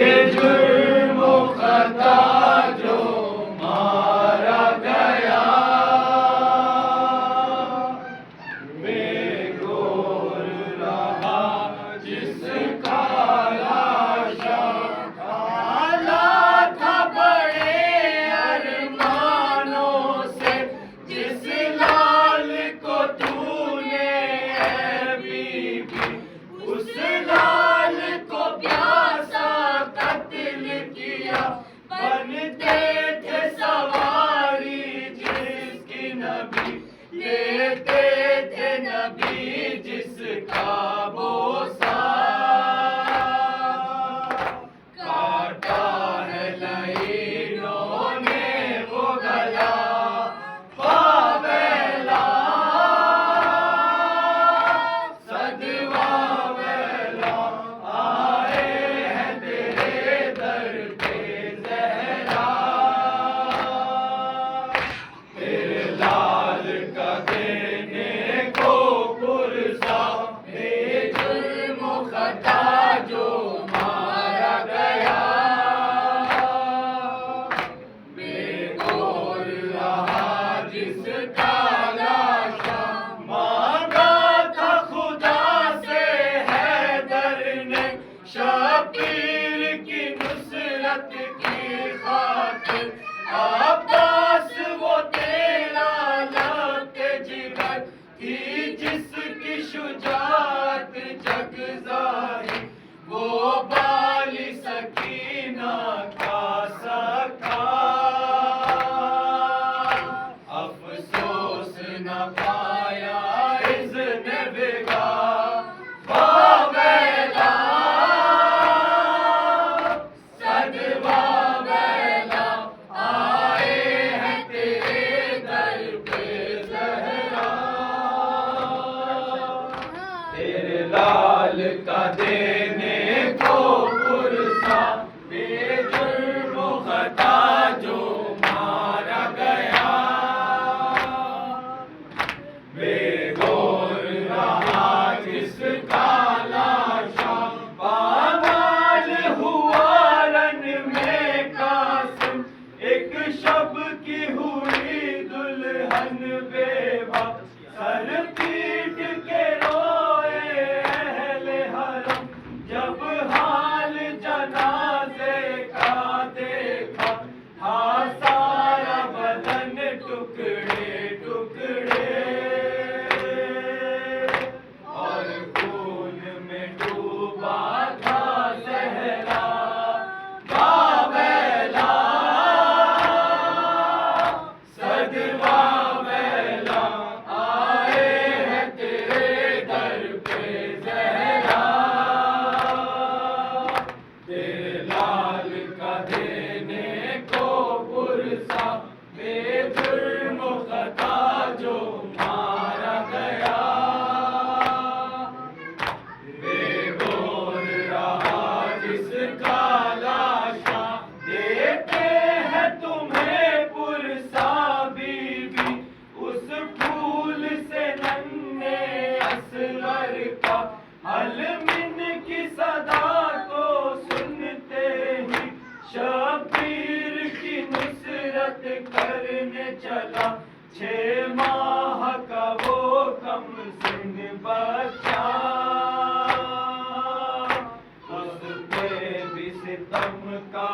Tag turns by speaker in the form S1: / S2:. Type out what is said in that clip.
S1: जुर्म खता जो मारा गया, बेगौर रहा जिसका लाशा, आला था बड़े अरमानों से जिस लाल को तूने ऐ बीबी, उस लाल को प्यासा कत्ल किया। बनते थे सवारी जिसकी नबी, लेते थे नबी जिसका बोसा। काटा है लईनों ने वो गला, वावेला सदवा वेला, आए हैं तेरे दर पे ज़हरा। तेरे लाल का देने को पुरसा, बेजुर्म खता जो मारा गया, बेगौर रहा जिसका लाशा। मांगा था खुदा से हैदर ने शबीर की नुसरत की खातिर, अब्बास वो तेरा लौटे जिगर थी जिसकी शुजाअत जग ज़ाहिर, वो बाली सकीना का सखा। अफसोस न पाया इज़्न बिगा, वावेला सदवा वेला, आए हैं तेरे दर पे ज़हरा। तेरे लाल का देने को पुरसा, बेजुर्म खता जो मारा गया, बेगौर रहा जिसका लाशा। पामाल हुआ रन में कासिम, एक शब की हुई दुल्हन बेवा, सर पीट के रोए अहले हरम, जब हाल जनाजे का देखा, था सारा बदन टुकड़े टुकड़े, और खून में डूबा था ज़हरा। वावेला सदवा वेला, आए हैं तेरे दर पे ज़हरा। तेरे लाल का देने को पुरसा, बेजुर्म खता जो मारा गया, बेगौर रहा जिसका लाशा। देते हैं तुम्हें पुरसा बीबी, उस फूल से नन्हे असगर का, अलमिन की सदा को सुनते ही शबीर की नुसरत करने चला। 6 माह का वो कम सिन बच्चा, उस पे भी सितम का